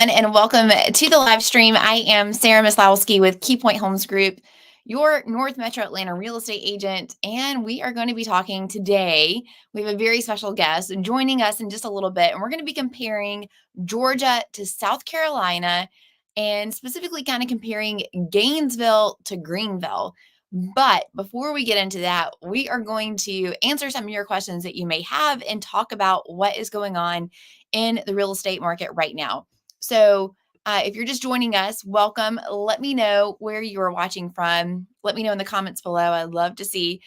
And welcome to the live stream. I am Sarah Maslowski with KeyPoint Homes Group, your North Metro Atlanta real estate agent. And we are going to be talking today. We have a very special guest joining us in just a little bit. And we're going to be comparing Georgia to South Carolina and specifically kind of comparing Gainesville to Greenville. But before we get into that, we are going to answer some of your questions that you may have and talk about what is going on in the real estate market right now. So if you're just joining us, welcome. Let me know where you are watching from. Let me know in the comments below. I'd love to see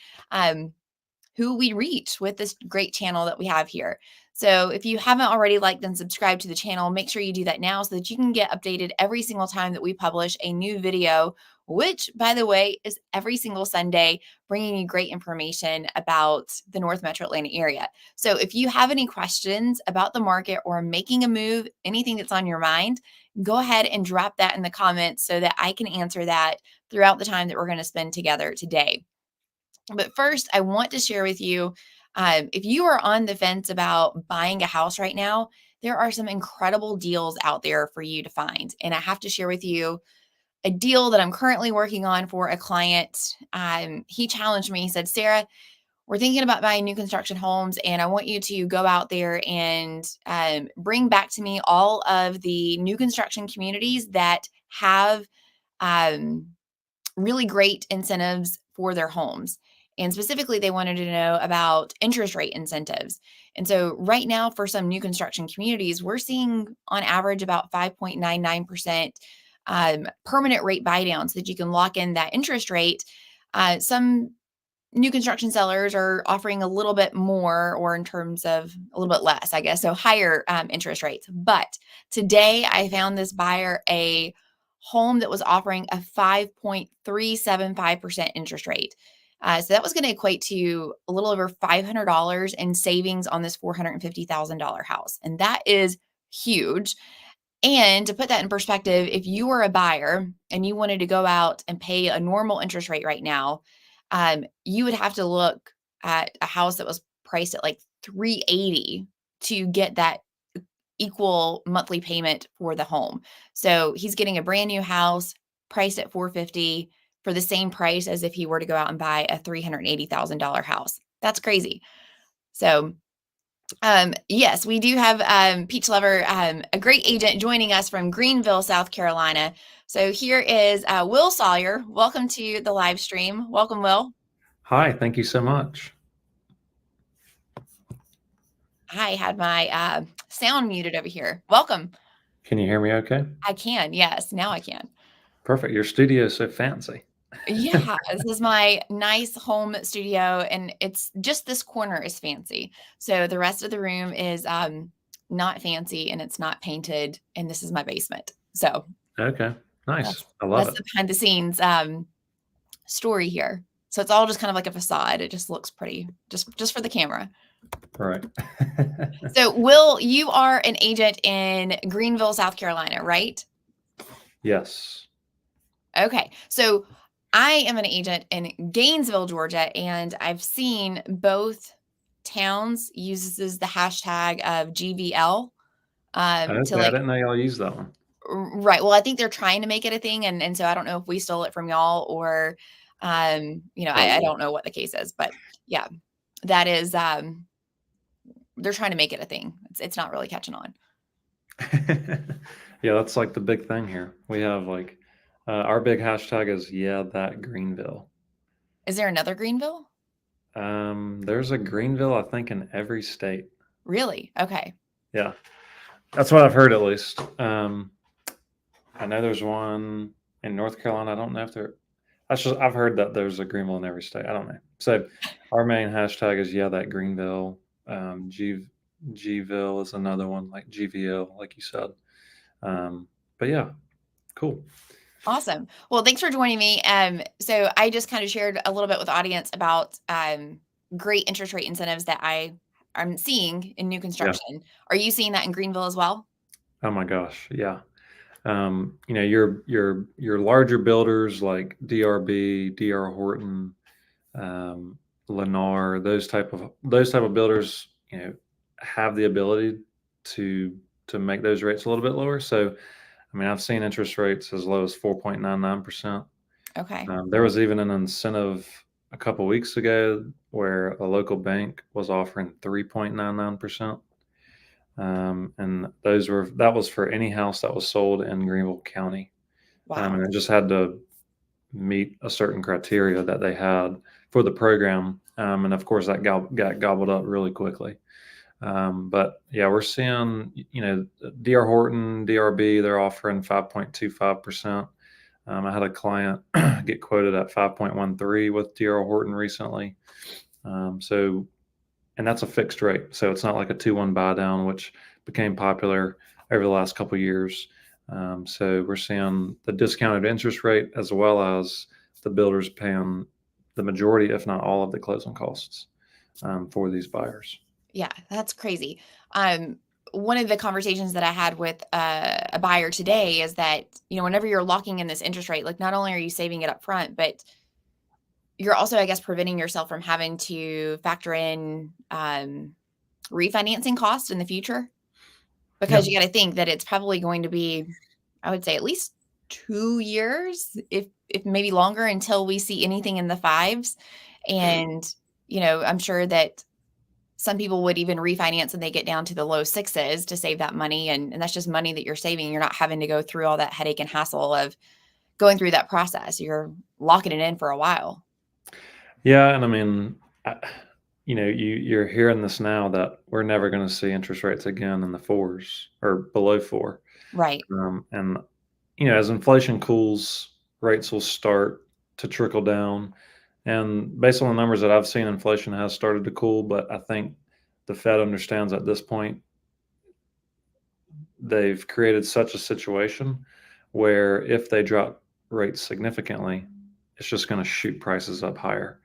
who we reach with this great channel that we have here. So if you haven't already liked and subscribed to the channel, make sure you do that now so that you can get updated every single time that we publish a new video, which, by the way, is every single Sunday, bringing you great information about the North Metro Atlanta area. So if you have any questions about the market or making a move, anything that's on your mind, go ahead and drop that in the comments so that I can answer that throughout the time that we're going to spend together today. But first, I want to share with you, if you are on the fence about buying a house right now, there are some incredible deals out there for you to find. And I have to share with you a deal that I'm currently working on for a client. He challenged me. He said, Sarah, we're thinking about buying new construction homes, and I want you to go out there and bring back to me all of the new construction communities that have really great incentives for their homes. And specifically, they wanted to know about interest rate incentives. And so right now, for some new construction communities, we're seeing on average about 5.99% permanent rate buy down so that you can lock in that interest rate. Some new construction sellers are offering a little bit more, or in terms of a little bit less, I guess, so higher interest rates. But today I found this buyer a home that was offering a 5.375% interest rate. So that was going to equate to a little over $500 in savings on this $450,000 house. And that is huge. And to put that in perspective, if you were a buyer and you wanted to go out and pay a normal interest rate right now, you would have to look at a house that was priced at like $380 to get that equal monthly payment for the home. So he's getting a brand new house priced at $450 for the same price as if he were to go out and buy a $380,000 house. That's crazy. So yes, we do have Peach Lover, a great agent joining us from Greenville, South Carolina. So here is Will Sawyer. Welcome to the live stream. Welcome, Will. Hi, thank you so much. I had my sound muted over here. Welcome. Can you hear me okay? I can. Yes, now I can. Perfect. Your studio is so fancy. Yeah, this is my nice home studio, and it's just this corner is fancy. So the rest of the room is not fancy, and it's not painted, and this is my basement. So Okay, nice. that's I love that's it. the behind the scenes story here. So it's all just kind of like a facade. It just looks pretty, just for the camera. Right. So Will, you are an agent in Greenville, South Carolina, right? Yes. Okay. So I am an agent in Gainesville, Georgia, and I've seen both towns uses the hashtag of GVL to Okay, I like, didn't know y'all used that one. right. Well, I think they're trying to make it a thing, and so I don't know if we stole it from y'all or I Probably. don't know what the case is, but yeah, that is they're trying to make it a thing. It's not really catching on. Yeah, that's like the big thing here. We have like our big hashtag is that Greenville. Is there another Greenville? There's a Greenville, I think, in every state. Really? Okay. Yeah, that's what I've heard at least. I know there's one in North Carolina. I don't know if there. I've heard that there's a Greenville in every state. I don't know. So our main hashtag is that Greenville. Gville is another one, like GVL, like you said. But yeah, cool. Awesome. Well, thanks for joining me. So I just kind of shared a little bit with the audience about great interest rate incentives that I'm seeing in new Yeah. construction. Are you seeing that in Greenville as well? Oh my gosh. Yeah. Your larger builders like DRB, DR Horton, Lennar, those type of builders, have the ability to to make those rates a little bit lower. So, I mean, I've seen interest rates as low as 4.99%. Okay. There was even an incentive a couple weeks ago where a local bank was offering 3.99%. And that was for any house that was sold in Greenville County. Wow. And it just had to meet a certain criteria that they had for the program. And of course, that got gobbled up really quickly. But yeah, we're seeing, DR Horton, DRB, they're offering 5.25%. I had a client get quoted at 5.13 with DR Horton recently. And that's a fixed rate. So it's not like a 2-1 buy down, which became popular over the last couple of years. So we're seeing the discounted interest rate as well as the builders paying the majority, if not all, of the closing costs for these buyers. Yeah, that's crazy. One of the conversations that I had with a buyer today is that, whenever you're locking in this interest rate, like not only are you saving it up front, but you're also, I guess, preventing yourself from having to factor in refinancing costs in the future, because Yeah. you got to think that it's probably going to be, I would say, at least 2 years, if maybe longer, until we see anything in the fives. And, I'm sure that some people would even refinance and they get down to the low sixes to save that money. And that's just money that you're saving. You're not having to go through all that headache and hassle of going through that process. You're locking it in for a while. Yeah. And I mean, you're hearing this now that we're never going to see interest rates again in the fours or below 4. Right. And, as inflation cools, rates will start to trickle down. And based on the numbers that I've seen, inflation has started to cool, but I think the Fed understands at this point they've created such a situation where if they drop rates significantly, it's just going to shoot prices up higher.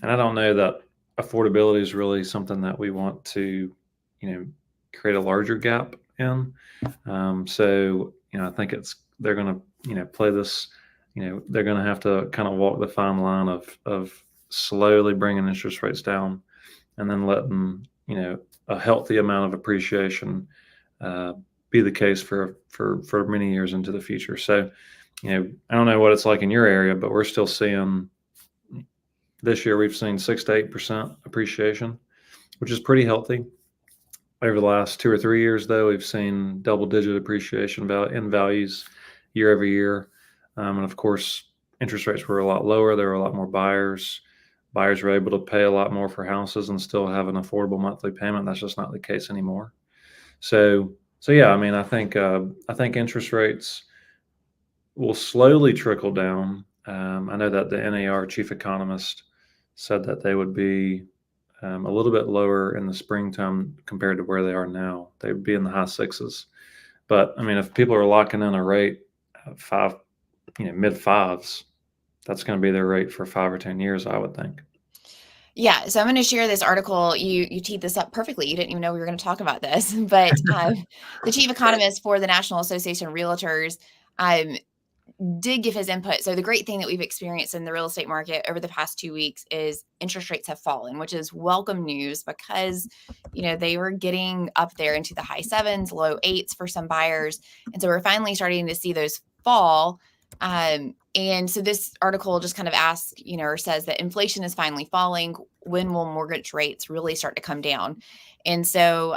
And I don't know that affordability is really something that we want to, create a larger gap in. So, I think they're going to, play this, they're going to have to kind of walk the fine line of slowly bringing interest rates down and then letting, a healthy amount of appreciation be the case for many years into the future. So, I don't know what it's like in your area, but we're still seeing this year we've seen 6 to 8% appreciation, which is pretty healthy. Over the last 2 or 3 years, though, we've seen double-digit appreciation in values year over year. And of course, interest rates were a lot lower. There were a lot more buyers. Buyers were able to pay a lot more for houses and still have an affordable monthly payment. That's just not the case anymore. So yeah, I mean, I think interest rates will slowly trickle down. I know that the NAR chief economist said that they would be a little bit lower in the springtime compared to where they are now. They would be in the high sixes. But I mean, if people are locking in a rate at mid fives, that's going to be their rate for 5 or 10 years, I would think. Yeah, so I'm going to share this article. You teed this up perfectly. You didn't even know we were going to talk about this, but the chief economist for the National Association of Realtors did give his input. So the great thing that we've experienced in the real estate market over the past 2 weeks is interest rates have fallen, which is welcome news because, they were getting up there into the high sevens, low eights for some buyers. And so we're finally starting to see those fall. And so this article just kind of asks, or says that inflation is finally falling. When will mortgage rates really start to come down? And so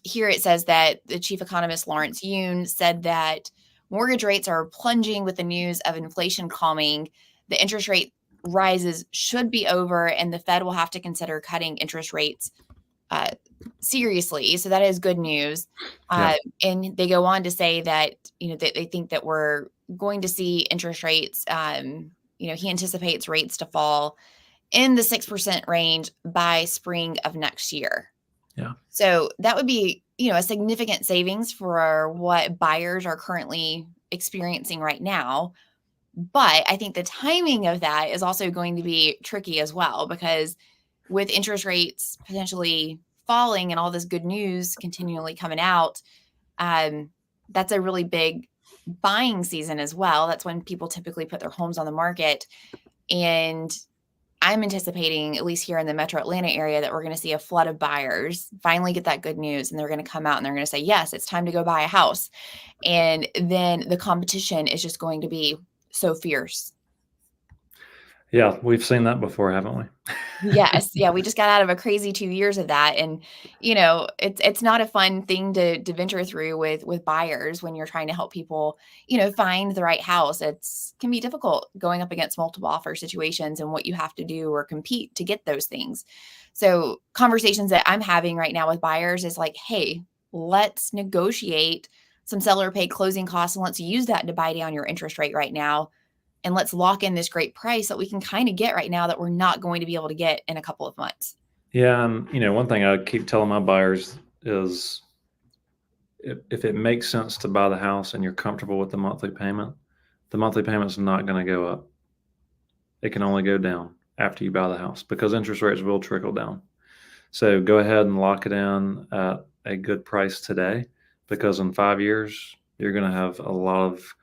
here it says that the chief economist, Lawrence Yun, said that mortgage rates are plunging with the news of inflation calming. The interest rate rises should be over, and the Fed will have to consider cutting interest rates seriously. So that is good news. Yeah. And they go on to say that, that they think that we're going to see interest rates. He anticipates rates to fall in the 6% range by spring of next year. Yeah. So that would be, a significant savings for what buyers are currently experiencing right now. But I think the timing of that is also going to be tricky as well, because with interest rates potentially falling and all this good news continually coming out, that's a really big buying season as well. That's when people typically put their homes on the market. And I'm anticipating, at least here in the metro Atlanta area, that we're going to see a flood of buyers finally get that good news. And they're going to come out and they're going to say, yes, it's time to go buy a house. And then the competition is just going to be so fierce. Yeah, we've seen that before, haven't we? Yes. Yeah, we just got out of a crazy 2 years of that, and, it's not a fun thing to venture through with buyers when you're trying to help people, find the right house. It's can be difficult going up against multiple offer situations and what you have to do or compete to get those things. So, conversations that I'm having right now with buyers is like, "Hey, let's negotiate some seller paid closing costs, and let's use that to buy down your interest rate right now, and let's lock in this great price that we can kind of get right now that we're not going to be able to get in a couple of months." Yeah, and one thing I keep telling my buyers is if it makes sense to buy the house and you're comfortable with the monthly payment's not going to go up. It can only go down after you buy the house because interest rates will trickle down. So go ahead and lock it in at a good price today because in 5 years, you're going to have a lot of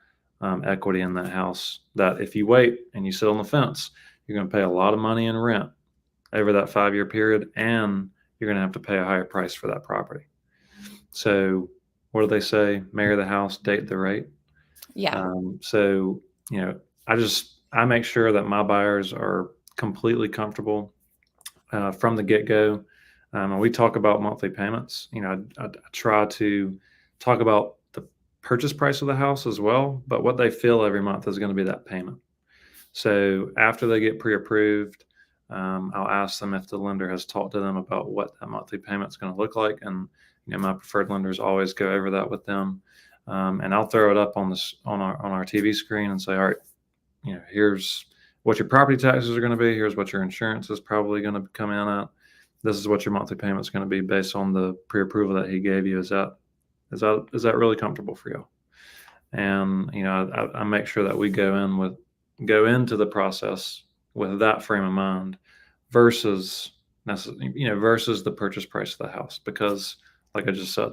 equity in that house that if you wait and you sit on the fence, you're going to pay a lot of money in rent over that 5 year period, and you're going to have to pay a higher price for that property. So what do they say? Marry the house, date the rate. Yeah. So, I make sure that my buyers are completely comfortable from the get-go. And we talk about monthly payments. I try to talk about the purchase price of the house as well, but what they feel every month is going to be that payment. So after they get pre-approved, I'll ask them if the lender has talked to them about what that monthly payment is going to look like. And my preferred lenders always go over that with them. And I'll throw it up on our TV screen and say, all right, here's what your property taxes are going to be. Here's what your insurance is probably going to come in at. This is what your monthly payment is going to be based on the pre-approval that he gave you. Is that really comfortable for you? And I make sure that we go into the process with that frame of mind versus the purchase price of the house, because like I just said,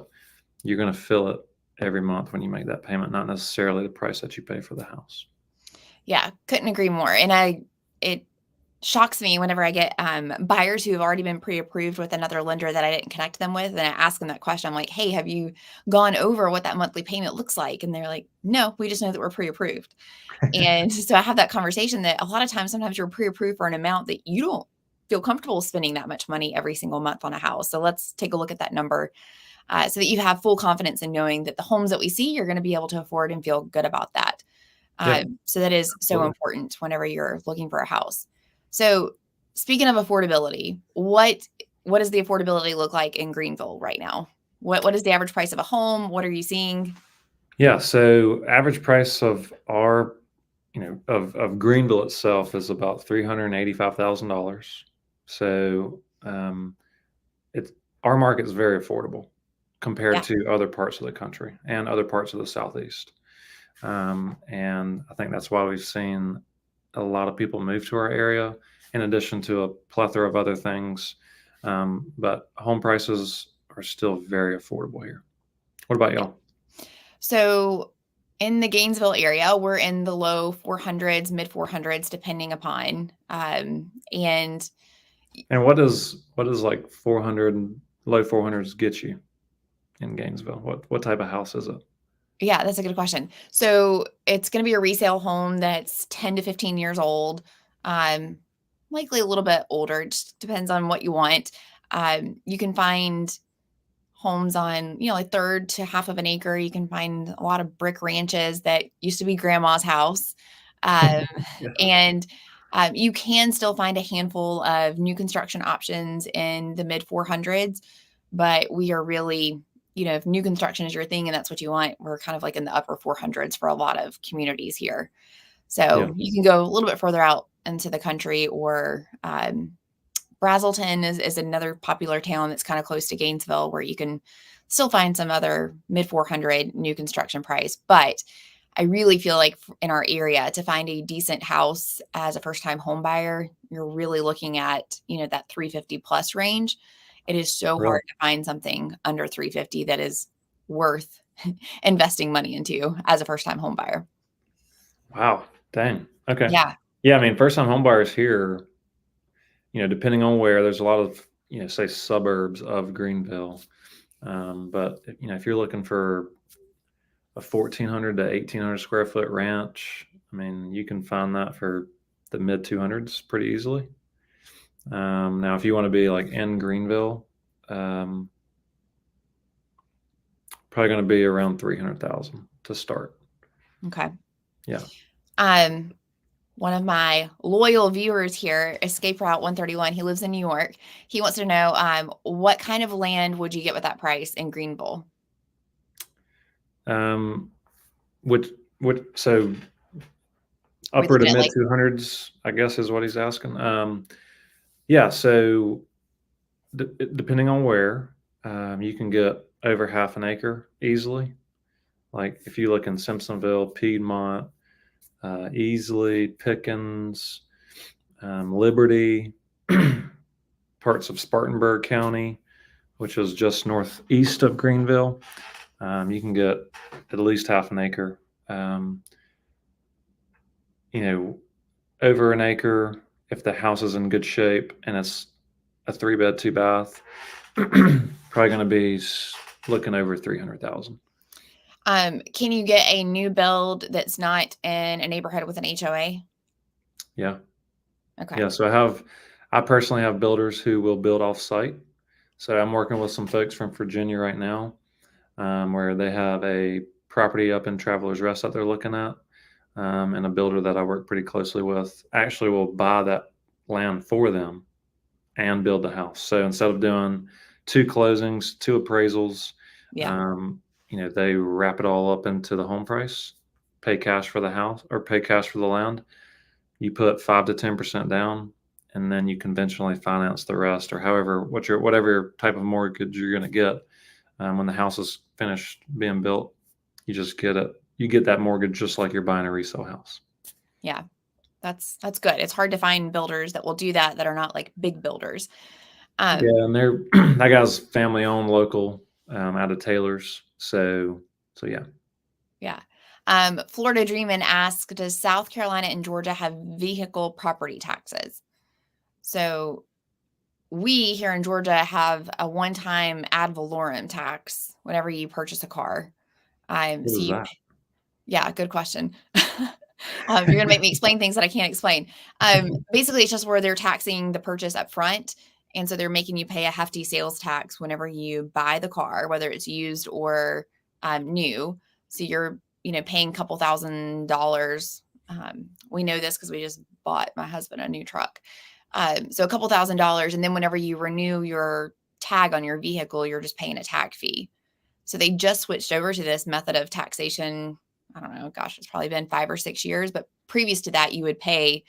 you're going to feel it every month when you make that payment, not necessarily the price that you pay for the house. Yeah, couldn't agree more. And it shocks me whenever I get buyers who have already been pre-approved with another lender that I didn't connect them with, and I ask them that question. I'm like, "Hey, have you gone over what that monthly payment looks like?" And they're like, "No, we just know that we're pre-approved." And so I have that conversation that a lot of times, sometimes you're pre-approved for an amount that you don't feel comfortable spending that much money every single month on a house. So let's take a look at that number so that you have full confidence in knowing that the homes that we see, you're going to be able to afford and feel good about that. Yeah, So that is so absolutely. important whenever you're looking for a house. So speaking of affordability, what does the affordability look like in Greenville right now? What is the average price of a home? What are you seeing? Yeah. So average price of our, of Greenville itself is about $385,000. So it's our market is very affordable compared Yeah. to other parts of the country and other parts of the Southeast. And I think that's why we've seen a lot of people move to our area, in addition to a plethora of other things. But home prices are still very affordable here. What about Yeah. y'all? So in the Gainesville area, we're in the low 400s, mid 400s, depending upon. And And what does like 400 low 400s get you in Gainesville? What type of house is it? yeah, that's a good question. So it's going to be a resale home that's 10 to 15 years old, um, likely a little bit older. It just depends on what you want. You can find homes on, like third to half of an acre. You can find a lot of brick ranches that used to be grandma's house. Um, Yeah. and you can still find a handful of new construction options in the mid 400s, but we are really, if new construction is your thing and that's what you want, we're kind of like in the upper 400s for a lot of communities here. Yeah. So you can go a little bit further out into the country, or Brazelton is another popular town that's kind of close to Gainesville, where you can still find some other mid 400 new construction price. But I really feel like in our area, to find a decent house as a first time home buyer, you're really looking at, that 350 plus range. It is so Really? hard to find something under 350 that is worth investing money into as a first time home buyer. Wow. Dang. Okay. Yeah. Yeah. I mean, first time home buyers here, depending on where, there's a lot of, say suburbs of Greenville. But if you're looking for a 1,400 to 1,800 square foot ranch, I mean, you can find that for the mid 200s pretty easily. Now, if you want to be like in Greenville, probably going to be around 300,000 to start. Okay. Yeah. One of my loyal viewers here, Escape Route 131, he lives in New York. He wants to know, what kind of land would you get with that price in Greenville? So We're upper to looking at mid like 200s, I guess, is what he's asking. Yeah. So depending on where, you can get over half an acre easily. Like if you look in Simpsonville, Piedmont, Easley, Pickens, Liberty, parts of Spartanburg County, which is just northeast of Greenville, you can get at least half an acre. Over an acre, if the house is in good shape and it's a 3-bed, 2-bath, probably going to be looking over 300,000. Can you get a new build that's not in a neighborhood with an HOA? Yeah. Okay. Yeah. So I personally have builders who will build off site. So I'm working with some folks from Virginia right now, where they have a property up in Travelers Rest that they're looking at. And a builder that I work pretty closely with actually will buy that land for them and build the house. So instead of doing 2 closings, 2 appraisals, Yeah. they wrap it all up into the home price, pay cash for the house or pay cash for the land. You put 5 to 10% down, and then you conventionally finance the rest, or whatever type of mortgage you're going to get. When the house is finished being built, you just get it. You get that mortgage just like you're buying a resale house. Yeah. That's good. It's hard to find builders that will do that are not like big builders. Yeah, and that guy's family owned, local, out of Taylor's. So yeah. Yeah. Florida Dreamin' asked, does South Carolina and Georgia have vehicle property taxes? So we here in Georgia have a one-time ad valorem tax whenever you purchase a car. What is that? Yeah, good question. You're gonna make me explain things that I can't explain. Basically, it's just where they're taxing the purchase up front, and so they're making you pay a hefty sales tax whenever you buy the car, whether it's used or new. So you're, paying a couple $1,000s. We know this because we just bought my husband a new truck. So a couple $1,000s, and then whenever you renew your tag on your vehicle, you're just paying a tag fee. So they just switched over to this method of taxation. I don't know, gosh, it's probably been 5 or 6 years, but previous to that, you would pay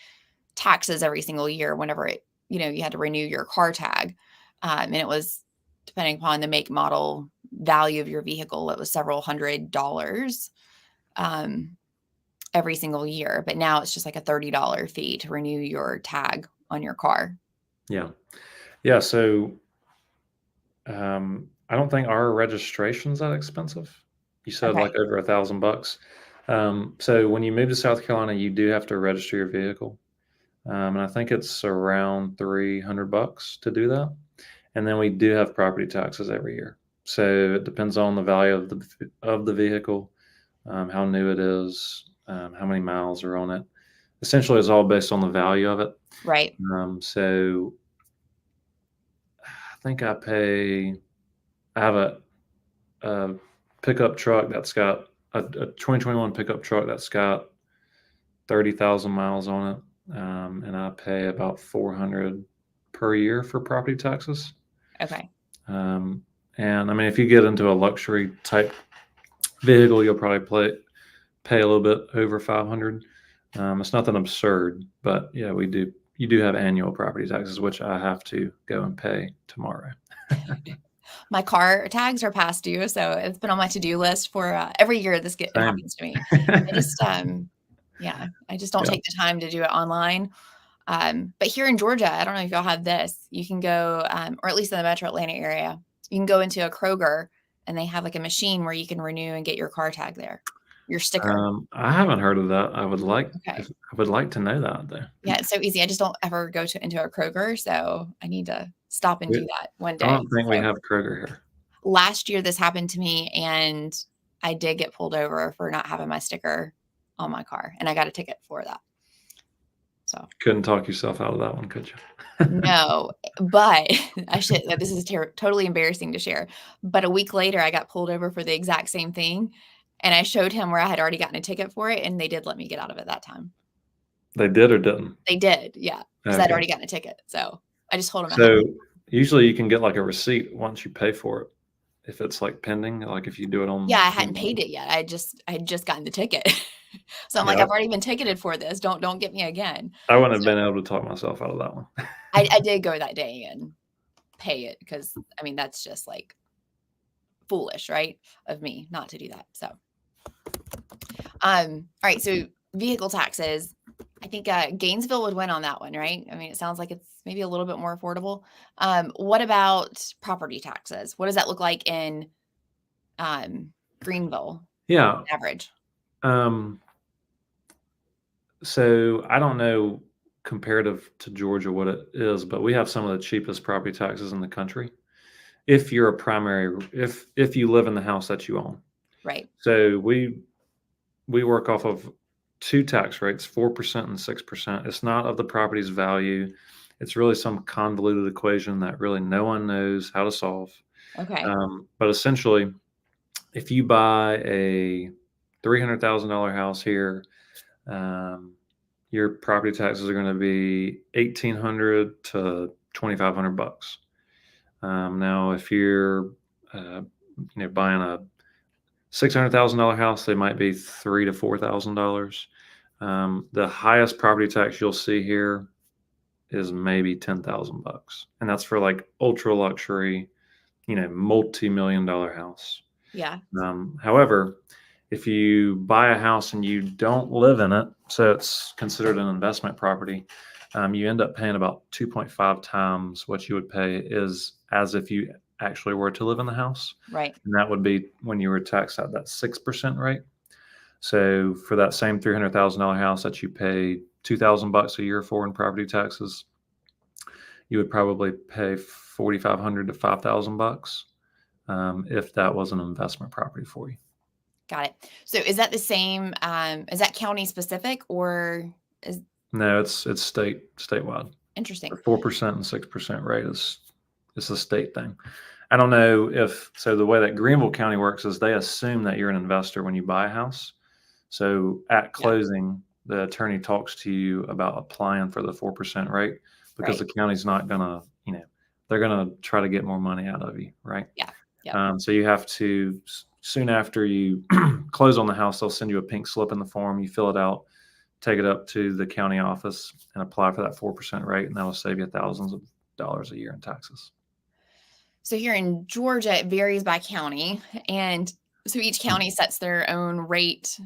taxes every single year whenever you had to renew your car tag. And it was depending upon the make, model, value of your vehicle, it was several $100s every single year. But now it's just like a $30 fee to renew your tag on your car. Yeah. Yeah. So I don't think our registration's that expensive. You said Okay. like over $1,000. So when you move to South Carolina, you do have to register your vehicle. And I think it's around $300 to do that. And then we do have property taxes every year. So it depends on the value of the vehicle, how new it is, how many miles are on it. Essentially, it's all based on the value of it. Right. So I think I have a pickup truck that's got a 2021 pickup truck that's got 30,000 miles on it. And I pay about $400 per year for property taxes. Okay. And I mean, if you get into a luxury type vehicle, you'll probably pay a little bit over 500. It's nothing absurd, but yeah, you do have annual property taxes, which I have to go and pay tomorrow. My car tags are past due, so it's been on my to-do list for every year it happens to me. I just, I just don't take the time to do it online. But here in Georgia, I don't know if y'all have this. You can go, or at least in the Metro Atlanta area, you can go into a Kroger and they have like a machine where you can renew and get your car tag there. your sticker. I haven't heard of that. I would like Okay. I would like to know that though. Yeah, it's so easy. I just don't ever go into a Kroger, so I need to stop and We, do that one I day. don't think we So have Kroger here. last year this happened to me, and I did get pulled over for not having my sticker on my car, and I got a ticket for that. So Couldn't talk yourself out of that one, could you? no, but I should. This is totally embarrassing to share. But a week later, I got pulled over for the exact same thing, and I showed him where I had already gotten a ticket for it, and they did let me get out of it that time. They did or didn't? They did, yeah, because I'd Okay. already gotten a ticket. So I just told him I had. So usually you can get like a receipt once you pay for it. If it's like pending, like if you do it on. Yeah, I hadn't paid it yet. I had just gotten the ticket. So I'm like, Yeah, I've already been ticketed for this. Don't get me again. I wouldn't have So been able to talk myself out of that one. I did go that day and pay it because I mean that's just like foolish, right? Of me not to do that. So all right, so vehicle taxes. I think Gainesville would win on that one, right? I mean, it sounds like it's maybe a little bit more affordable. What about property taxes? What does that look like in Greenville Yeah. on average? So I don't know comparative to Georgia what it is, but we have some of the cheapest property taxes in the country. If you're a primary, if you live in the house that you own. Right. So we work off of two tax rates, 4% and 6%. It's not of the property's value. It's really some convoluted equation that really no one knows how to solve. Okay. But essentially, if you buy a $300,000 house here, your property taxes are going to be $1,800 to $2,500. Now, if you're buying a $600,000 house, they might be $3,000 to $4,000. The highest property tax you'll see here is maybe $10,000, and that's for like ultra luxury, multi-million-dollar house. Yeah. However, if you buy a house and you don't live in it, so it's considered an investment property, you end up paying about 2.5 times what you would pay as if you actually were to live in the house. Right. And that would be when you were taxed at that 6% rate. So for that same $300,000 house that you pay $2,000 a year for in property taxes, you would probably pay $4,500 to $5,000 if that was an investment property for you. Got it. So is that the same? Is that county specific or is No, it's statewide. interesting? The 4% and 6% rate is a state thing. I don't know if so. The way that Greenville County works is they assume that you're an investor when you buy a house. So at closing, the attorney talks to you about applying for the 4% rate because the county's not gonna, they're gonna try to get more money out of you, right? Yeah. Yeah. So you have to, soon after you close on the house, they'll send you a pink slip in the form. You fill it out, take it up to the county office, and apply for that 4% rate, and that'll save you thousands of dollars a year in taxes. So here in Georgia, it varies by county, and so each county sets their own rate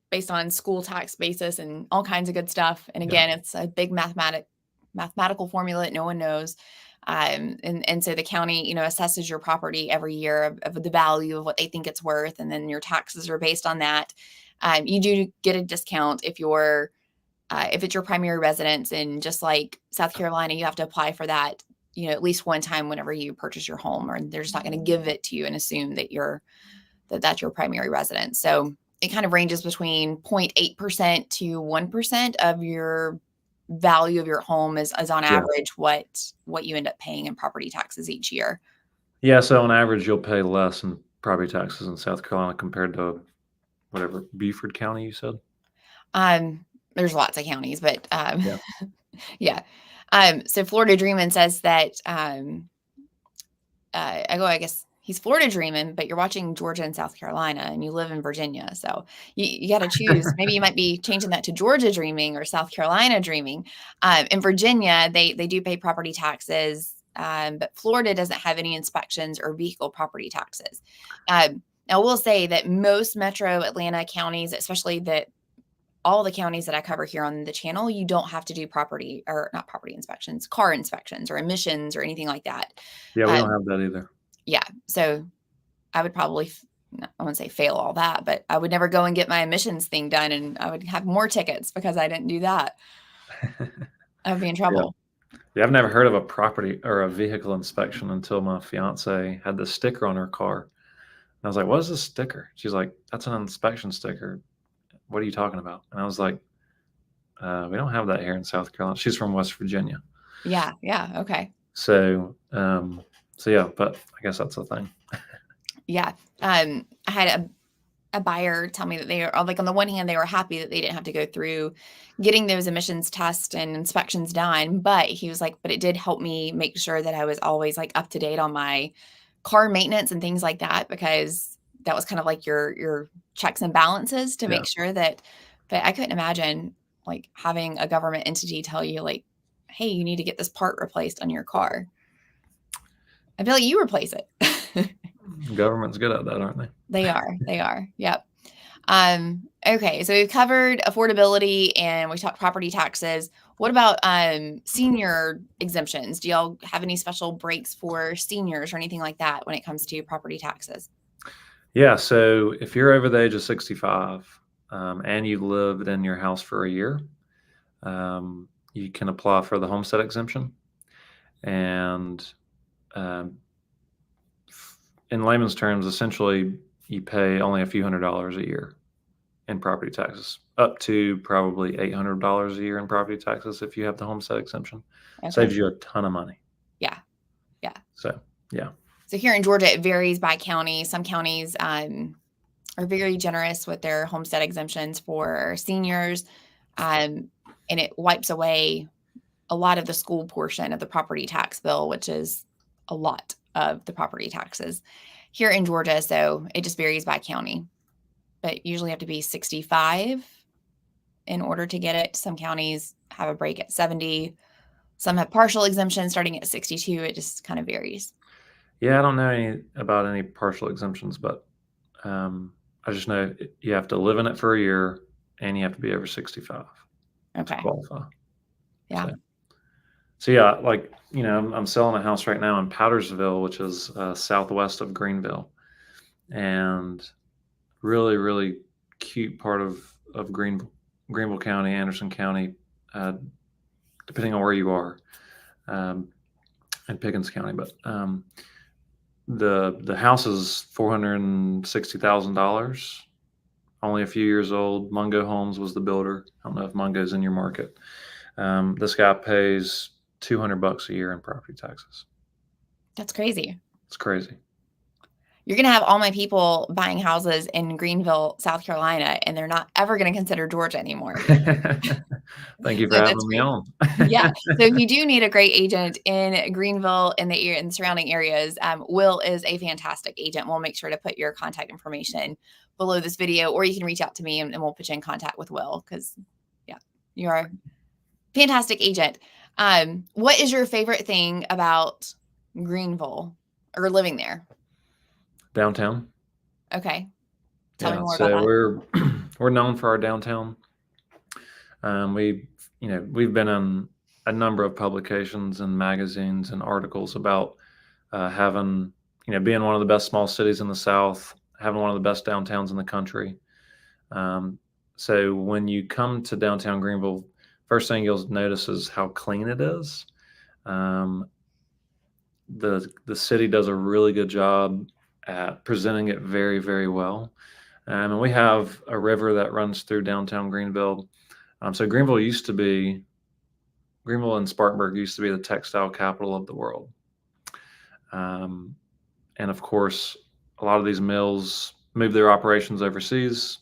based on school tax basis and all kinds of good stuff. And again, it's a big mathematical formula that no one knows. And so the county, assesses your property every year of the value of what they think it's worth, and then your taxes are based on that. You do get a discount if it's your primary residence, and just like South Carolina, you have to apply for that, at least one time whenever you purchase your home, or they're just not going to give it to you and assume that that's your primary residence. So it kind of ranges between 0.8% to 1% of your value of your home is on average what you end up paying in property taxes each year. Yeah, so on average, you'll pay less in property taxes in South Carolina compared to whatever, Beaufort County you said? There's lots of counties, but yeah. So Florida Dreamin' says that I guess he's Florida Dreamin', but you're watching Georgia and South Carolina, and you live in Virginia. So you got to choose. Maybe you might be changing that to Georgia Dreaming or South Carolina Dreaming. In Virginia, they do pay property taxes, but Florida doesn't have any inspections or vehicle property taxes. Now, I will say that most metro Atlanta counties, especially all the counties that I cover here on the channel, you don't have to do not property inspections, car inspections or emissions or anything like that. Yeah, we don't have that either. Yeah. So I would probably I wouldn't say fail all that, but I would never go and get my emissions thing done, and I would have more tickets because I didn't do that. I would be in Yeah. trouble. Yeah, I've never heard of a property or a vehicle inspection until my fiance had this sticker on her car. And I was like, "What is this sticker?" She's like, "That's an inspection sticker. What are you talking about?" And I was like, "We don't have that here in South Carolina." She's from West Virginia. Yeah, yeah, okay. So yeah, but I guess that's the thing. Yeah. I had a buyer tell me that they are like, on the one hand, they were happy that they didn't have to go through getting those emissions tests and inspections done. But he was like, but it did help me make sure that I was always like up to date on my car maintenance and things like that, because that was kind of like your checks and balances to Yeah. make sure that. But I couldn't imagine like having a government entity tell you like, hey, you need to get this part replaced on your car. I feel like you replace it. Government's good at that, aren't they? They are. They are. Yep. Okay, so we've covered affordability and we talked property taxes. What about senior exemptions? Do y'all have any special breaks for seniors or anything like that when it comes to property taxes? Yeah. So if you're over the age of 65 and you've lived in your house for a year, you can apply for the homestead exemption. And um, in layman's terms, essentially, you pay only a few $100s a year in property taxes, up to probably $800 a year in property taxes if you have the homestead exemption. Okay. Saves you a ton of money. Yeah. Yeah. So, yeah. So here in Georgia, it varies by county. Some counties are very generous with their homestead exemptions for seniors, and it wipes away a lot of the school portion of the property tax bill, which is a lot of the property taxes here in Georgia. So it just varies by county, but usually have to be 65 in order to get it. Some counties have a break at 70. Some have partial exemptions starting at 62. It just kind of varies. Yeah, I don't know about any partial exemptions, but I just know you have to live in it for a year and you have to be over 65 Okay. to qualify. Yeah. So yeah, like, I'm selling a house right now in Powdersville, which is southwest of Greenville, and really, really cute part of Greenville County, Anderson County, depending on where you are, and Pickens County. But the house is $460,000, only a few years old. Mungo Homes was the builder. I don't know if Mungo's in your market. This guy pays $200 a year in property taxes. That's crazy. It's crazy. You're going to have all my people buying houses in Greenville, South Carolina, and they're not ever going to consider Georgia anymore. Thank you for having me on. Yeah. So if you do need a great agent in Greenville and the surrounding areas, Will is a fantastic agent. We'll make sure to put your contact information below this video, or you can reach out to me and we'll put you in contact with Will, because yeah, you're a fantastic agent. What is your favorite thing about Greenville or living there? Downtown. Okay. Tell me more So about that. We're known for our downtown. We've been in a number of publications and magazines and articles about having, being one of the best small cities in the South, having one of the best downtowns in the country. So when you come to downtown Greenville, first thing you'll notice is how clean it is. The city does a really good job at presenting it very, very well. And we have a river that runs through downtown Greenville. So Greenville and Spartanburg used to be the textile capital of the world. And of course, a lot of these mills moved their operations overseas,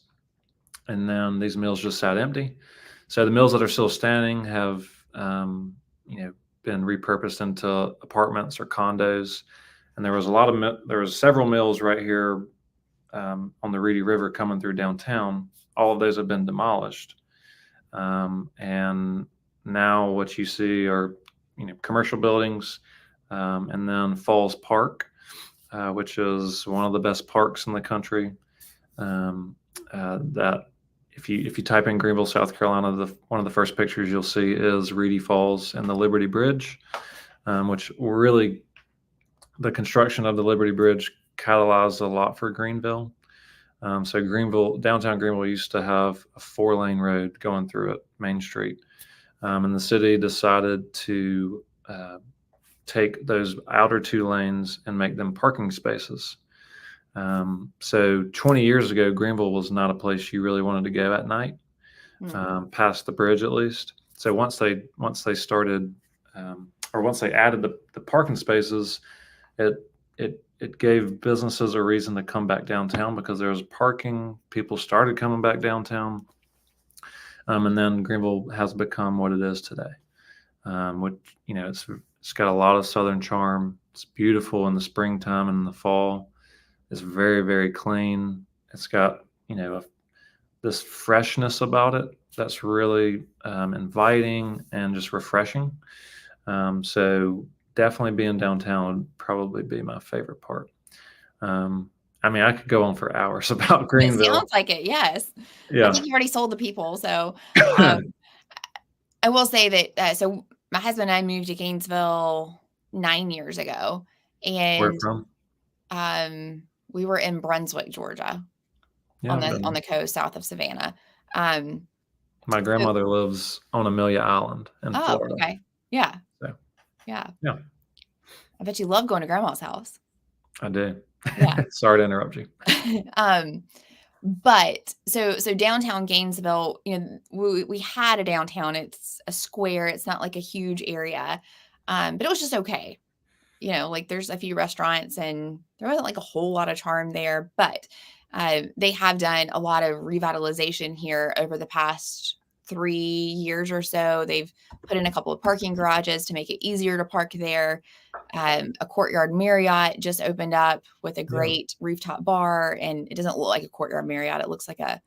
and then these mills just sat empty. So the mills that are still standing have, been repurposed into apartments or condos. And there was several mills right here on the Reedy River coming through downtown. All of those have been demolished. And now what you see are, commercial buildings, and then Falls Park, which is one of the best parks in the country. That if you type in Greenville, South Carolina, one of the first pictures you'll see is Reedy Falls and the Liberty Bridge, which really, the construction of the Liberty Bridge catalyzed a lot for Greenville. So downtown Greenville used to have a 4-lane road going through it, Main Street. And the city decided to take those outer 2 lanes and make them parking spaces. So 20 years ago, Greenville was not a place you really wanted to go at night, past the bridge at least. So once they started, or once they added the parking spaces, it gave businesses a reason to come back downtown because there was parking. People started coming back downtown, and then Greenville has become what it is today. Which it's got a lot of Southern charm. It's beautiful in the springtime and in the fall. It's very, very clean. It's got this freshness about it that's really inviting and just refreshing. So definitely being downtown would probably be my favorite part. I could go on for hours about It Greenville. sounds like it, yes. I Yeah. think you already sold the people. So I will say that so my husband and I moved to Gainesville 9 years ago, Where and from? we were in Brunswick, Georgia, Yeah, on I've been the there. coast south of Savannah. My grandmother lives on Amelia Island in Florida. Okay. Yeah. So, Yeah. yeah. I bet you love going to grandma's house. I do. Yeah. Sorry to interrupt you. But so downtown Gainesville, we had a downtown. It's a square. It's not like a huge area. But it was just okay. Like there's a few restaurants and there wasn't like a whole lot of charm there, but they have done a lot of revitalization here over the past 3 years or so. They've put in a couple of parking garages to make it easier to park there. A Courtyard Marriott just opened up with a great rooftop bar, and it doesn't look like a Courtyard Marriott. It looks like a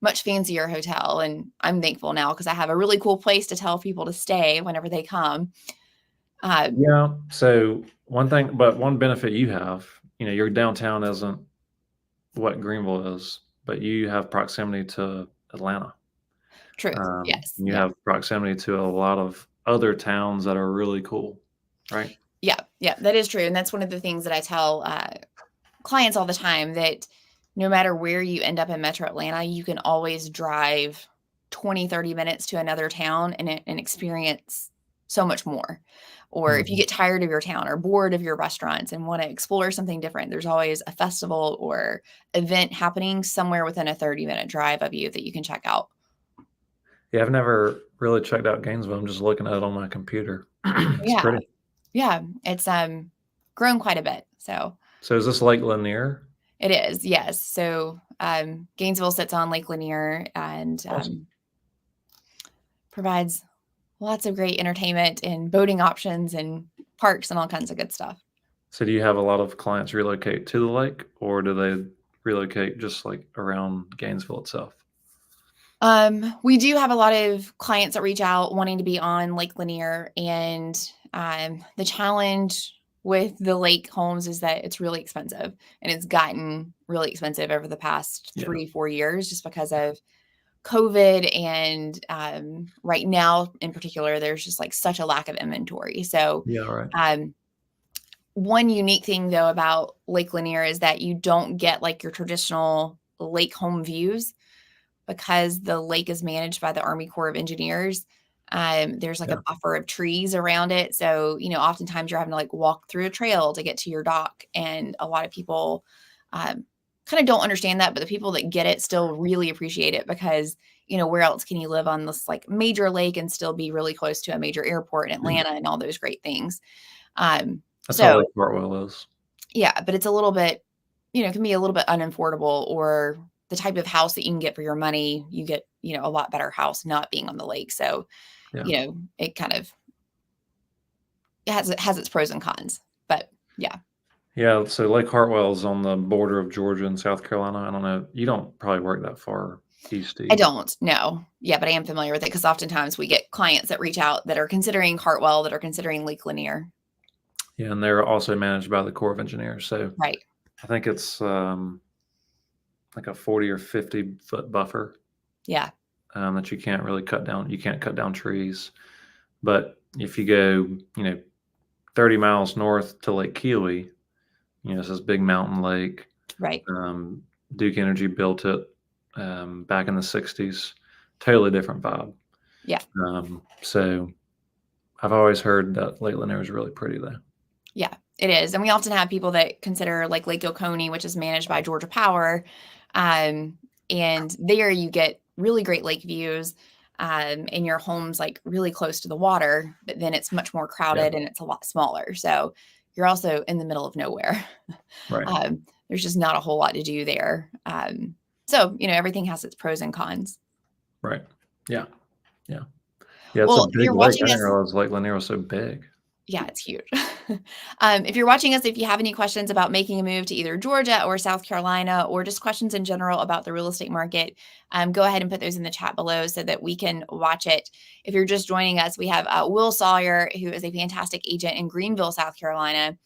much fancier hotel. And I'm thankful now because I have a really cool place to tell people to stay whenever they come. Yeah. So one benefit you have, your downtown isn't what Greenville is, but you have proximity to Atlanta. True. Yes. You have proximity to a lot of other towns that are really cool, right? Yeah. Yeah, that is true. And that's one of the things that I tell clients all the time, that no matter where you end up in Metro Atlanta, you can always drive 20, 30 minutes to another town and experience so much more. Or if you get tired of your town or bored of your restaurants and want to explore something different, there's always a festival or event happening somewhere within a 30-minute drive of you that you can check out. Yeah, I've never really checked out Gainesville. I'm just looking at it on my computer. It's pretty. Yeah, it's grown quite a bit. So is this Lake Lanier? It is, yes. So Gainesville sits on Lake Lanier and provides lots of great entertainment and boating options and parks and all kinds of good stuff. So do you have a lot of clients relocate to the lake, or do they relocate just like around Gainesville itself? We do have a lot of clients that reach out wanting to be on Lake Lanier, and the challenge with the lake homes is that it's really expensive, and it's gotten really expensive over the past 3-4 years just because of COVID. And right now in particular, there's just like such a lack of inventory. So one unique thing though about Lake Lanier is that you don't get like your traditional lake home views because the lake is managed by the Army Corps of Engineers. There's like a buffer of trees around it. So, oftentimes you're having to like walk through a trail to get to your dock. And a lot of people kind of don't understand that, but the people that get it still really appreciate it because, where else can you live on this like major lake and still be really close to a major airport in Atlanta and all those great things. That's how Lake Hartwell is. Yeah, but it's a little bit, can be a little bit unaffordable, or the type of house that you can get for your money, you get, a lot better house not being on the lake. So, it kind of has its pros and cons, but yeah. Yeah. So Lake Hartwell is on the border of Georgia and South Carolina. I don't know. You don't probably work that far east. I don't, no. Yeah, but I am familiar with it because oftentimes we get clients that reach out that are considering Hartwell, that are considering Lake Lanier. Yeah, and they're also managed by the Corps of Engineers. So right. I think it's like a 40 or 50 foot buffer. Yeah. That you can't really cut down. You can't cut down trees. But if you go, 30 miles north to Lake Keowee, it's this big mountain lake. Right. Duke Energy built it back in the 60s. Totally different vibe. Yeah. So I've always heard that Lake Lanier is really pretty, though. Yeah, it is. And we often have people that consider like Lake Oconee, which is managed by Georgia Power. And there you get really great lake views, and your home's like really close to the water, but then it's much more crowded and it's a lot smaller. So you're also in the middle of nowhere. Right. There's just not a whole lot to do there. So, everything has its pros and cons. Right. Yeah. Yeah. Yeah. It's a Well, if big you're lake. I watching didn't us, realize Lake Lanier was so big. yeah, it's huge. If you're watching us, if you have any questions about making a move to either Georgia or South Carolina, or just questions in general about the real estate market, go ahead and put those in the chat below so that we can watch it. If you're just joining us, we have Will Sawyer, who is a fantastic agent in Greenville, South Carolina,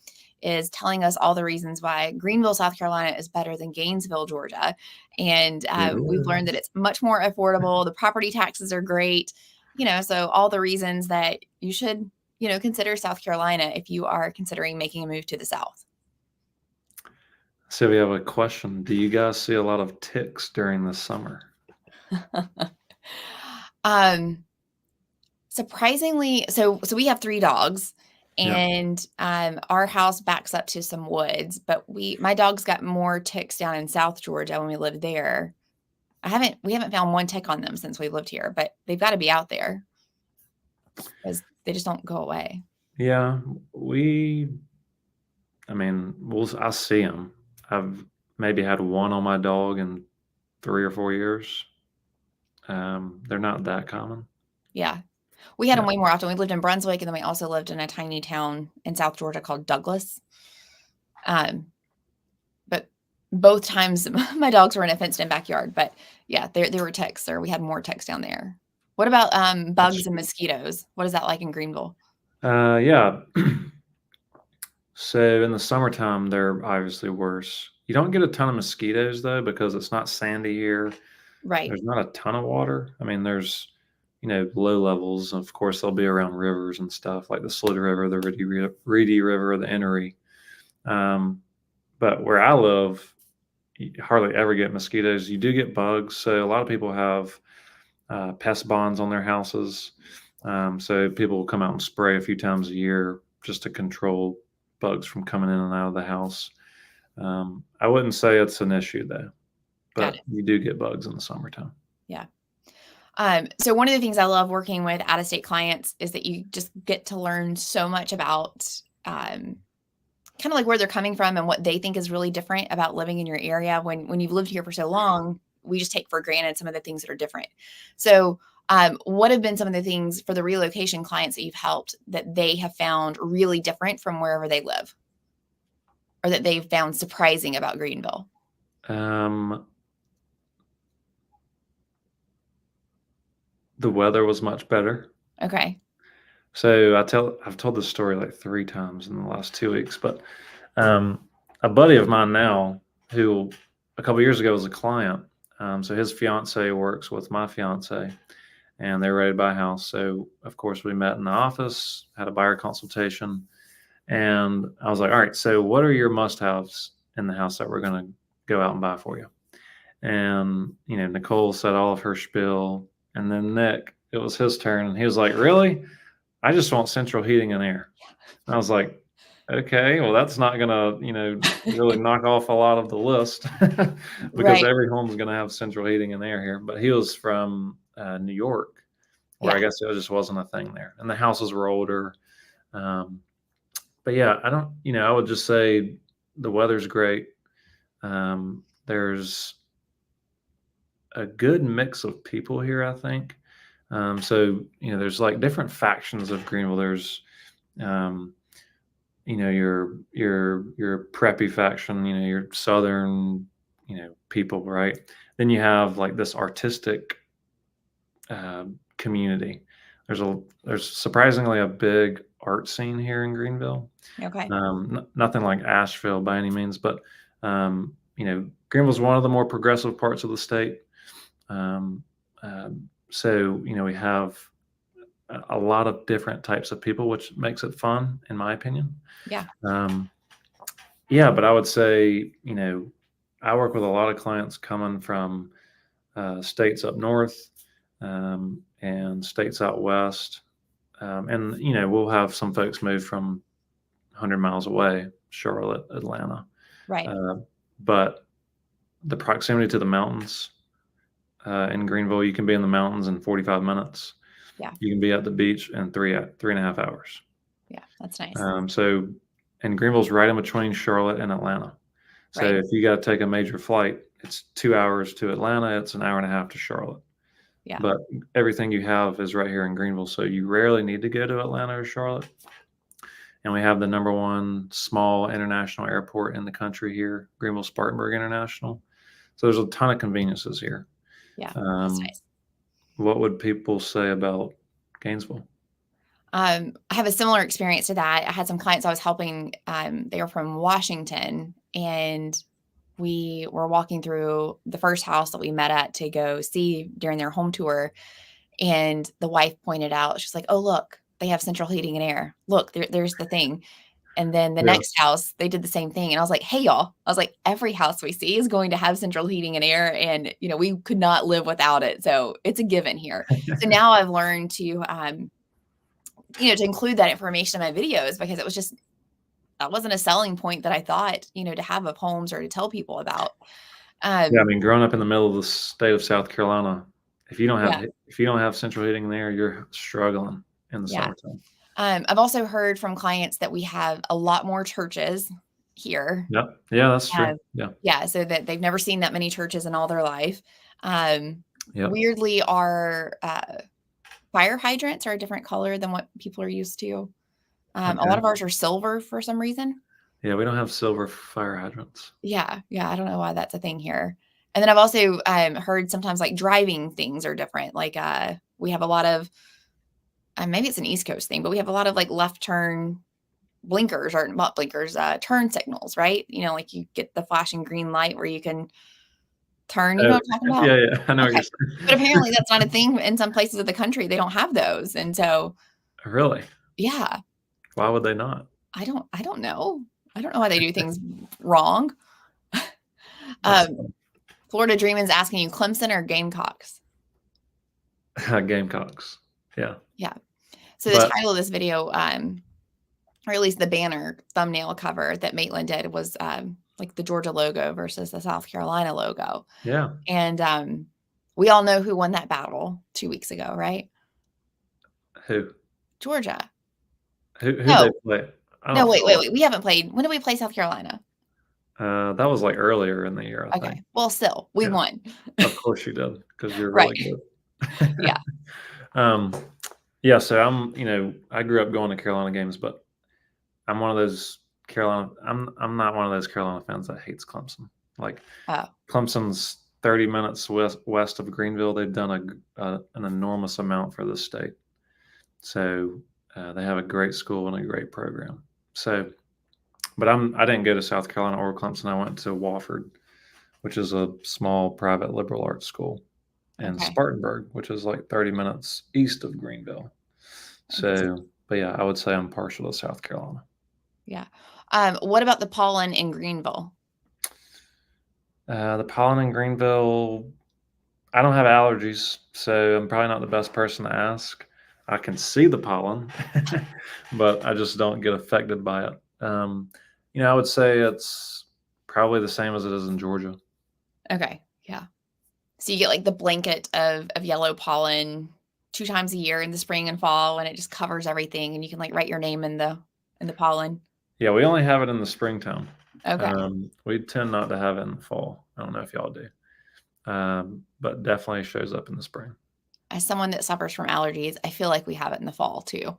is telling us all the reasons why Greenville, South Carolina is better than Gainesville, Georgia. And we've learned that it's much more affordable. The property taxes are great, so all the reasons that you should consider South Carolina if you are considering making a move to the South. So we have a question. Do you guys see a lot of ticks during the summer? Surprisingly, so we have 3 dogs, Yeah. and our house backs up to some woods, but my dogs got more ticks down in South Georgia when we lived there. We haven't found one tick on them since we lived here, but they've got to be out there because they just don't go away. Yeah. I see them. I've maybe had one on my dog in 3 or 4 years. They're not that common. Yeah. We had them Yeah. way more often. We lived in Brunswick, and then we also lived in a tiny town in South Georgia called Douglas. But both times my dogs were in a fenced-in backyard. But yeah, there were ticks, or we had more ticks down there. What about bugs and mosquitoes? What is that like in Greenville? Yeah. So in the summertime, they're obviously worse. You don't get a ton of mosquitoes though, because it's not sandy here. Right. There's not a ton of water. I mean, there's, low levels. Of course, they'll be around rivers and stuff like the Slid River, the Reedy River, the Enoree. But where I live, you hardly ever get mosquitoes. You do get bugs. So a lot of people have pest bonds on their houses. So people will come out and spray a few times a year just to control bugs from coming in and out of the house. I wouldn't say it's an issue though, but you do get bugs in the summertime. Yeah. So one of the things I love working with out-of-state clients is that you just get to learn so much about kind of like where they're coming from and what they think is really different about living in your area. When you've lived here for so long, we just take for granted some of the things that are different. So what have been some of the things for the relocation clients that you've helped that they have found really different from wherever they live, or that they've found surprising about Greenville? The weather was much better. Okay. So I've told this story like 3 times in the last 2 weeks, but a buddy of mine now, who a couple years ago was a client, so his fiance works with my fiance, and they're ready to buy a house. So of course we met in the office, had a buyer consultation, and I was like, all right, so what are your must-haves in the house that we're going to go out and buy for you? And Nicole said all of her spiel, and then Nick, it was his turn, and he was like, really? I just want central heating and air. And I was like, okay, well, that's not gonna, really knock off a lot of the list because every home's gonna have central heating and air here. But he was from New York, where I guess it just wasn't a thing there, and the houses were older. But yeah, I would just say the weather's great. There's a good mix of people here, I think. So there's like different factions of Greenville. There's your preppy faction, your southern people, right? Then you have like this artistic community. There's surprisingly a big art scene here in Greenville. Okay. Nothing like Asheville by any means, but Greenville's one of the more progressive parts of the state. So we have a lot of different types of people, which makes it fun, in my opinion. Yeah. Yeah, but I would say I work with a lot of clients coming from states up north and states out west. And, we'll have some folks move from 100 miles away, Charlotte, Atlanta. Right. Uh, but the proximity to the mountains in Greenville, you can be in the mountains in 45 minutes. Yeah. You can be at the beach in 3.5 hours. Yeah. That's nice. And Greenville's right in between Charlotte and Atlanta. So Right. if you got to take a major flight, it's 2 hours to Atlanta. It's an hour and a half to Charlotte. Yeah. But everything you have is right here in Greenville. So you rarely need to go to Atlanta or Charlotte. And we have the number one small international airport in the country here, Greenville Spartanburg International. So there's a ton of conveniences here. Yeah. That's nice. What would people say about Gainesville? I have a similar experience to that. I had some clients I was helping. They were from Washington, and we were walking through the first house that we met at to go see during their home tour. And the wife pointed out, she's like, "Oh, look, they have central heating and air. Look, there's the thing." And then the Yeah. next house, they did the same thing. And I was like, "Hey, y'all," I was like, "every house we see is going to have central heating and air. And, we could not live without it. So it's a given here." So now I've learned to, to include that information in my videos, because that wasn't a selling point that I thought, to have of homes or to tell people about. Yeah, I mean, growing up in the middle of the state of South Carolina, if you don't have central heating there, you're struggling in the summertime. I've also heard from clients that we have a lot more churches here. Yep. Yeah, that's true. Yeah. So that they've never seen that many churches in all their life. Yep. Weirdly, our fire hydrants are a different color than what people are used to. A lot of ours are silver for some reason. Yeah, we don't have silver fire hydrants. Yeah. I don't know why that's a thing here. And then I've also heard sometimes like driving things are different. Like we have a lot of, maybe it's an East Coast thing, but we have a lot of like left turn blinkers, or not blinkers, turn signals, right? Like you get the flashing green light where you can turn. You know what I'm talking about? Yeah. I know what you're saying. But apparently that's not a thing in some places of the country. They don't have those. And so. Really? Yeah. Why would they not? I don't know. I don't know why they do things wrong. Florida Dreamin's asking you, Clemson or Gamecocks? Gamecocks. Yeah. So the title of this video, or at least the banner thumbnail cover that Maitland did, was like the Georgia logo versus the South Carolina logo. Yeah. And we all know who won that battle 2 weeks ago, right? Who? Georgia. Who they play? No, wait. We haven't played. When did we play South Carolina? That was like earlier in the year, I think. Well, still, we won. Of course you did, because you're really good. Yeah. Yeah. So I grew up going to Carolina games, but I'm one of those I'm not one of those Carolina fans that hates Clemson. Like, Clemson's 30 minutes west of Greenville. They've done an enormous amount for this state. So they have a great school and a great program. So, but I didn't go to South Carolina or Clemson. I went to Wofford, which is a small private liberal arts school, and Spartanburg, which is like 30 minutes east of Greenville. So, but yeah, I would say I'm partial to South Carolina. Yeah. What about the pollen in Greenville? The pollen in Greenville, I don't have allergies, so I'm probably not the best person to ask. I can see the pollen, but I just don't get affected by it. I would say it's probably the same as it is in Georgia. Okay. Yeah. So you get like the blanket of yellow pollen 2 times a year in the spring and fall, and it just covers everything, and you can like write your name in the pollen. Yeah, we only have it in the springtime. Okay. We tend not to have it in the fall. I don't know if y'all do, but definitely shows up in the spring. As someone that suffers from allergies, I feel like we have it in the fall too.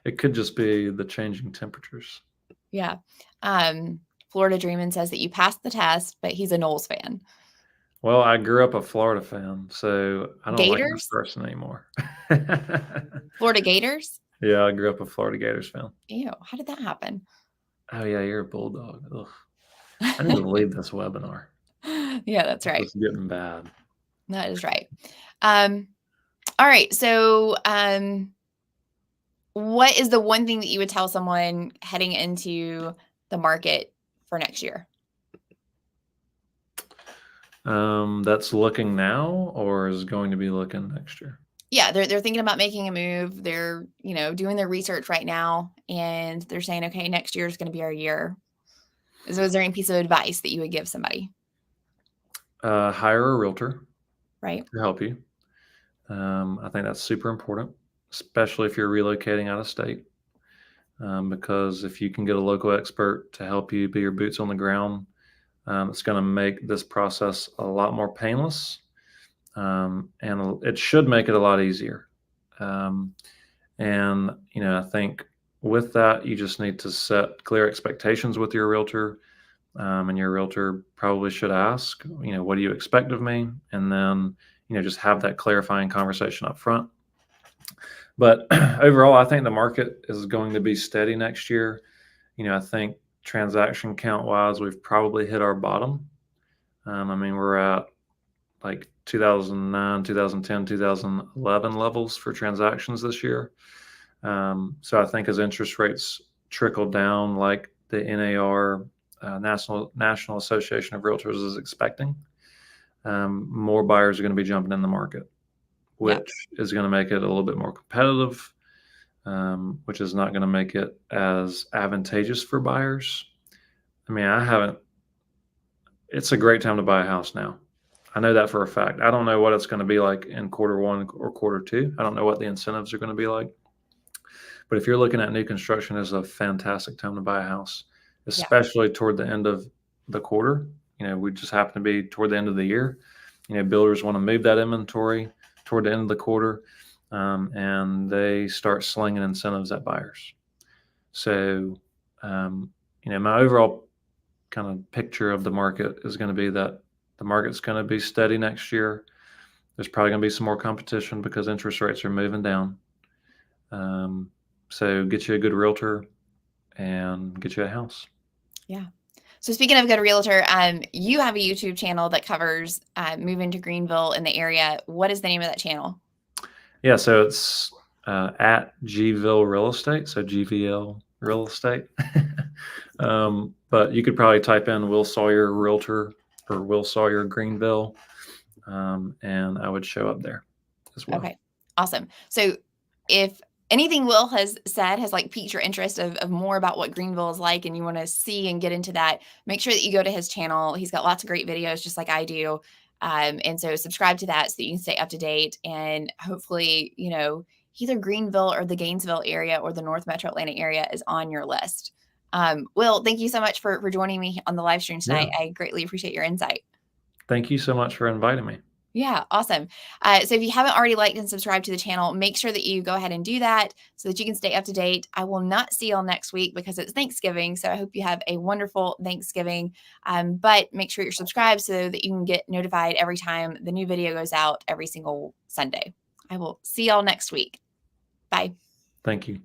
It could just be the changing temperatures. Yeah. Florida Dreamin says that you passed the test, but he's a Knowles fan. Well, I grew up a Florida fan, so I don't like this person anymore. Florida Gators? Yeah, I grew up a Florida Gators fan. Ew, how did that happen? Oh, yeah, you're a Bulldog. Ugh. I need to leave this webinar. Yeah, that's right. It's getting bad. That is right. All right. So what is the one thing that you would tell someone heading into the market for next year? That's looking now or is going to be looking next year? Yeah, they're thinking about making a move. They're, doing their research right now, and they're saying, "Okay, next year is gonna be our year." So is there any piece of advice that you would give somebody? Hire a realtor Right? to help you. I think that's super important, especially if you're relocating out of state. Because if you can get a local expert to help you be your boots on the ground, it's going to make this process a lot more painless, and it should make it a lot easier. Um, and I think with that, you just need to set clear expectations with your realtor, and your realtor probably should ask, what do you expect of me, and then just have that clarifying conversation up front. But overall, I think the market is going to be steady next year. I think transaction count wise, we've probably hit our bottom. I mean, we're at like 2009, 2010, 2011 levels for transactions this year. So I think as interest rates trickle down, like the NAR, National Association of Realtors is expecting, more buyers are going to be jumping in the market, Yep. which is going to make it a little bit more competitive, which is not going to make it as advantageous for buyers. I mean, it's a great time to buy a house now. I know that for a fact. I don't know what it's going to be like in quarter one or quarter two. I don't know what the incentives are going to be like. But if you're looking at new construction, it's a fantastic time to buy a house, Yeah. especially toward the end of the quarter. We just happen to be toward the end of the year. Builders want to move that inventory toward the end of the quarter, and they start slinging incentives at buyers. So, my overall kind of picture of the market is going to be that the market's going to be steady next year. There's probably going to be some more competition because interest rates are moving down. So get you a good realtor and get you a house. Yeah. So speaking of good realtor, you have a YouTube channel that covers moving to Greenville in the area. What is the name of that channel? Yeah, so it's at Gville Real Estate, so GVL Real Estate. But you could probably type in Will Sawyer Realtor or Will Sawyer Greenville, and I would show up there as well. Okay, awesome. So if anything Will has said has like piqued your interest of more about what Greenville is like and you want to see and get into that, make sure that you go to his channel. He's got lots of great videos just like I do. And so subscribe to that so that you can stay up to date and hopefully, either Greenville or the Gainesville area or the North Metro Atlanta area is on your list. Will, thank you so much for joining me on the live stream tonight. Yeah. I greatly appreciate your insight. Thank you so much for inviting me. Yeah, awesome. So if you haven't already liked and subscribed to the channel, make sure that you go ahead and do that so that you can stay up to date. I will not see y'all next week because it's Thanksgiving. So I hope you have a wonderful Thanksgiving. But make sure you're subscribed so that you can get notified every time the new video goes out every single Sunday. I will see y'all next week. Bye. Thank you.